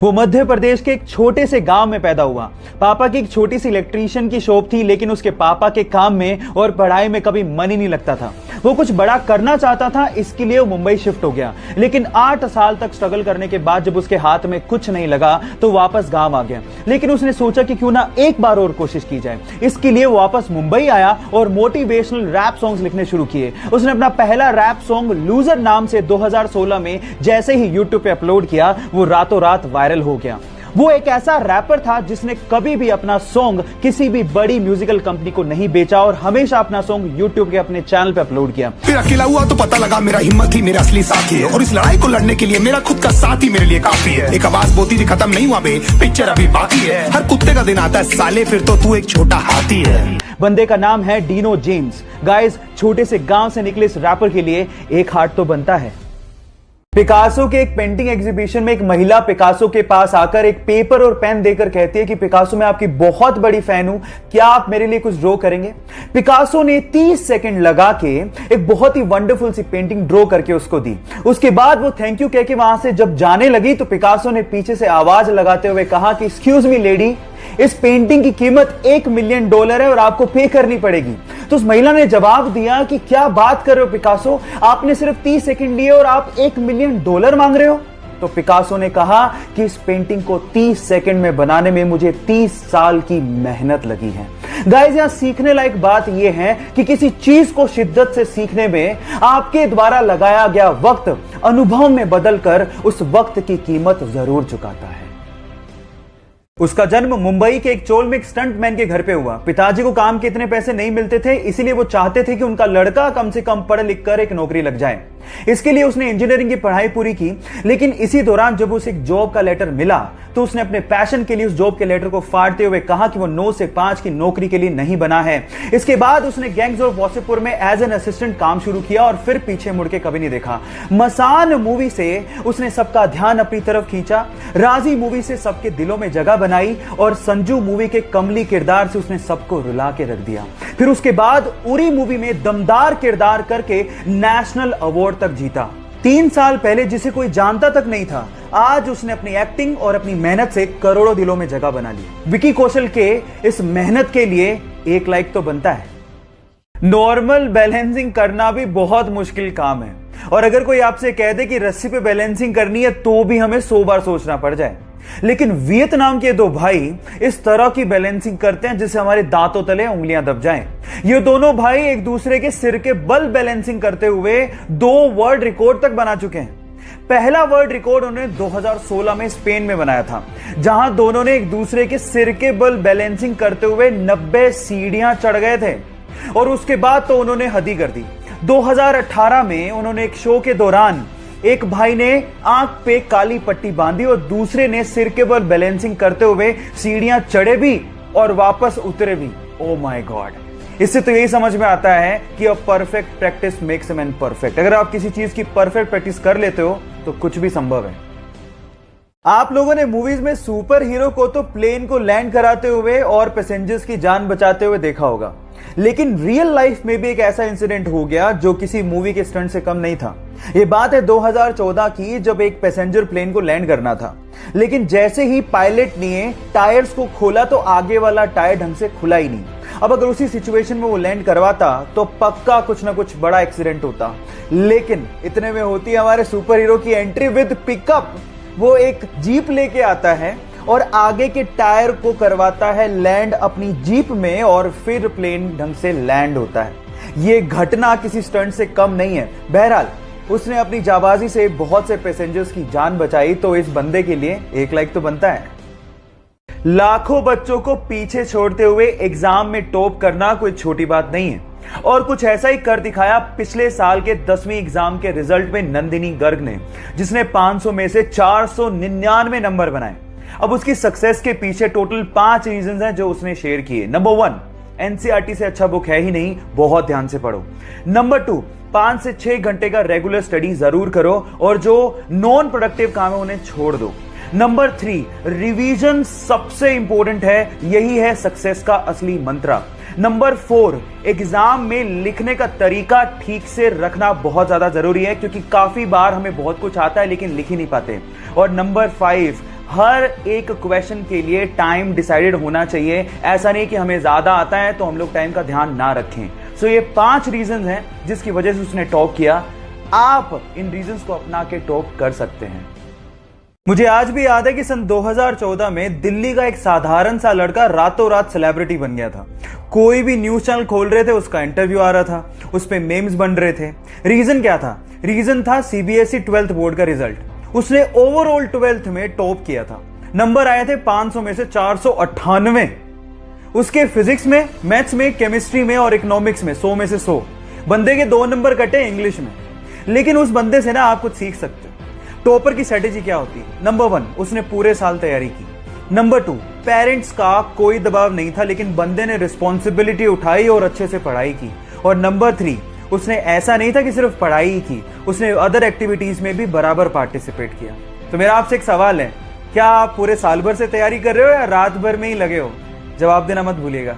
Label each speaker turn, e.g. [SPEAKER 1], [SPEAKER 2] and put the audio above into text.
[SPEAKER 1] वो मध्य प्रदेश के एक छोटे से गांव में पैदा हुआ। पापा की एक छोटी सी इलेक्ट्रीशियन की शॉप थी, लेकिन उसके पापा के काम में और पढ़ाई में कभी मन ही नहीं लगता था। वो कुछ बड़ा करना चाहता था, इसके लिए वो मुंबई शिफ्ट हो गया। लेकिन 8 साल तक स्ट्रगल करने के बाद जब उसके हाथ में कुछ नहीं लगा तो वापस गांव आ गया। लेकिन उसने सोचा कि क्यों ना एक बार और कोशिश की जाए। इसके लिए वो वापस मुंबई आया और मोटिवेशनल रैप सॉन्ग्स लिखने शुरू किए। उसने अपना पहला रैप सॉन्ग लूजर नाम से 2016 में जैसे ही यूट्यूब पे अपलोड किया, वो रातों रात वायरल हो गया। वो एक ऐसा रैपर था जिसने कभी भी अपना सॉन्ग किसी भी बड़ी म्यूजिकल कंपनी को नहीं बेचा और हमेशा अपना सॉन्ग यूट्यूब के अपने चैनल पे अपलोड किया।
[SPEAKER 2] फिर अकेला हुआ तो पता लगा मेरा हिम्मत ही मेरा असली साथी है, और इस लड़ाई को लड़ने के लिए मेरा खुद का साथ ही मेरे लिए काफी है। एक आवाज बोलती थी खत्म नहीं हुआ बे, पिक्चर अभी बाकी है। हर कुत्ते का दिन आता है साले, फिर तो तू एक छोटा हाथी है।
[SPEAKER 1] बंदे का नाम है डीनो जेम्स। गाइस, छोटे से गांव से निकले इस रैपर के लिए एक हार्ट तो बनता है। पिकासो के एक पेंटिंग एग्जीबिशन में एक महिला पिकासो के पास आकर एक पेपर और पेन देकर कहती है कि पिकासो, मैं आपकी बहुत बड़ी फैन हूं, क्या आप मेरे लिए कुछ ड्रॉ करेंगे? पिकासो ने 30 सेकंड लगा के एक बहुत ही वंडरफुल सी पेंटिंग ड्रॉ करके उसको दी। उसके बाद वो थैंक यू कह के वहां से जब जाने लगी तो पिकासो ने पीछे से आवाज लगाते हुए कहा कि एक्सक्यूज मी लेडी, इस पेंटिंग की कीमत $1 मिलियन है और आपको पे करनी पड़ेगी। तो उस महिला ने जवाब दिया कि क्या बात कर रहे हो पिकासो, आपने सिर्फ 30 सेकंड लिए और आप $1 मिलियन मांग रहे हो? तो पिकासो ने कहा कि इस पेंटिंग को 30 सेकंड में बनाने में मुझे 30 साल की मेहनत लगी है। गाइस, यहां सीखने लायक बात यह है कि किसी चीज को शिद्दत से सीखने में आपके द्वारा लगाया गया वक्त अनुभव में बदलकर उस वक्त की कीमत जरूर चुकाता है। उसका जन्म मुंबई के एक चोल में एक स्टंटमैन के घर पे हुआ। पिताजी को काम के इतने पैसे नहीं मिलते थे, इसीलिए वो चाहते थे कि उनका लड़का कम से कम पढ़ लिख कर एक नौकरी लग जाए। इसके लिए उसने इंजीनियरिंग की पढ़ाई पूरी की। लेकिन इसी दौरान जब उसे एक जॉब का लेटर मिला तो उसने अपने पैशन के लिए उस जॉब के लेटर को फाड़ते हुए कहा कि वो 9 से 5 की नौकरी के लिए नहीं बना है। इसके बाद उसने गैंग्स ऑफ वासेपुर में एज एन असिस्टेंट काम शुरू किया और फिर पीछे मुड़ के कभी नहीं देखा। मसान मूवी से उसने सबका ध्यान अपनी तरफ खींचा, राजी मूवी से सबके दिलों में जगह बनाई और संजू मूवी के कमली किरदार से उसने सबको रुला के रख दिया। फिर उसके बाद उरी मूवी में दमदार किरदार करके नेशनल अवार्ड तक जीता। 3 साल पहले जिसे कोई जानता तक नहीं था, आज उसने अपनी एक्टिंग और अपनी मेहनत से करोड़ों दिलों में जगह बना ली। विकी कौशल के इस मेहनत के लिए एक लाइक तो बनता है। नॉर्मल बैलेंसिंग करना भी बहुत मुश्किल काम है, और अगर कोई आपसे कह दे कि रस्सी पे बैलेंसिंग करनी है तो भी हमें 100 बार सोचना पड़ जाए। लेकिन वियतनाम के 2 भाई इस तरह की बैलेंसिंग करते हैं जिससे हमारे दांतों तले उंगलियां दब जाएं। ये दोनों भाई एक दूसरे के सिर के बल बैलेंसिंग करते हुए 2 वर्ल्ड रिकॉर्ड तक बना चुके हैं। पहला वर्ल्ड रिकॉर्ड उन्होंने 2016 में स्पेन में बनाया था, जहां दोनों ने एक दूसरे के सिर के बल बैलेंसिंग करते हुए 90 सीढ़ियां चढ़ गए थे। और उसके बाद तो उन्होंने हद ही कर दी। 2018 में उन्होंने एक शो के दौरान एक भाई ने आंख पे काली पट्टी बांधी और दूसरे ने सिर के बल बैलेंसिंग करते हुए सीढ़ियां चढ़े भी और वापस उतरे भी। Oh my God! इससे तो यही समझ में आता है कि a perfect practice makes a man perfect. अगर आप किसी चीज की परफेक्ट प्रैक्टिस कर लेते हो तो कुछ भी संभव है। आप लोगों ने मूवीज में सुपर हीरो को तो प्लेन को लैंड कराते हुए और पैसेंजर्स की जान बचाते हुए देखा होगा, लेकिन रियल लाइफ में भी एक ऐसा इंसिडेंट हो गया जो किसी मूवी के स्टंट से कम नहीं था। यह बात है 2014 की, जब एक पैसेंजर प्लेन को लैंड करना था, लेकिन जैसे ही पायलट ने टायर्स को खोला तो आगे वाला टायर ढंग से खुला ही नहीं। अब अगर उसी सिचुएशन में वो लैंड करवाता तो पक्का कुछ ना कुछ बड़ा एक्सीडेंट होता। लेकिन इतने में होती है हमारे सुपर हीरो की एंट्री विद पिकअप। वो एक जीप लेके आता है और आगे के टायर को करवाता है लैंड अपनी जीप में और फिर प्लेन ढंग से लैंड होता है। ये घटना किसी स्टंट से कम नहीं है। बहरहाल उसने अपनी जाबाजी से बहुत से पैसेंजर्स की जान बचाई, तो इस बंदे के लिए एक लाइक तो बनता है। लाखों बच्चों को पीछे छोड़ते हुए एग्जाम में टॉप करना कोई छोटी बात नहीं है, और कुछ ऐसा ही कर दिखाया पिछले साल के 10वीं एग्जाम के रिजल्ट में नंदिनी गर्ग ने, जिसने 500 में से 499 नंबर बनाए। अब उसकी सक्सेस के पीछे टोटल 5 रीजंस हैं जो उसने शेयर किए। नंबर 1, एनसीईआरटी से अच्छा बुक है ही नहीं, बहुत ध्यान से पढ़ो। नंबर 2, 5 से 6 घंटे का रेगुलर स्टडी जरूर करो और जो नॉन प्रोडक्टिव काम है उन्हें छोड़ दो। नंबर 3, रिवीजन सबसे इंपॉर्टेंट है, यही है सक्सेस का असली मंत्र। नंबर 4, एग्जाम में लिखने का तरीका ठीक से रखना बहुत ज्यादा जरूरी है, क्योंकि काफी बार हमें बहुत कुछ आता है लेकिन लिख ही नहीं पाते। और नंबर 5, हर एक क्वेश्चन के लिए टाइम डिसाइडेड होना चाहिए। ऐसा नहीं कि हमें ज्यादा आता है तो हम लोग टाइम का ध्यान ना रखें। सो ये 5 रीजन हैं जिसकी वजह से उसने टॉप किया। आप इन रीजंस को अपना के टॉप कर सकते हैं। मुझे आज भी याद है कि सन 2014 में दिल्ली का एक साधारण सा लड़का रातों रात सेलिब्रिटी बन गया था। कोई भी न्यूज चैनल खोल रहे थे, उसका इंटरव्यू आ रहा था, उस पे मेम्स बन रहे थे। रीजन क्या था? रीजन था सीबीएसई 12th बोर्ड का रिजल्ट। उसने ओवरऑल 12th में टॉप किया था। नंबर आए थे 500 में से 498। उसके फिजिक्स में, मैथ्स में, केमिस्ट्री में और इकोनॉमिक्स में 100 में से 100। बंदे के 2 नंबर कटे इंग्लिश में। लेकिन उस बंदे से ना आप कुछ सीख सकते हो। टॉपर की स्ट्रेटेजी क्या होती है? नंबर 1, उसने पूरे साल तैयारी की। नंबर 2, पेरेंट्स का कोई दबाव नहीं था, लेकिन बंदे ने रिस्पॉन्सिबिलिटी उठाई और अच्छे से पढ़ाई की। और नंबर 3, उसने ऐसा नहीं था कि सिर्फ पढ़ाई ही की, उसने अदर एक्टिविटीज में भी बराबर पार्टिसिपेट किया। तो मेरा आपसे एक सवाल है, क्या आप पूरे साल भर से तैयारी कर रहे हो या रात भर में ही लगे हो? जवाब देना मत भूलिएगा।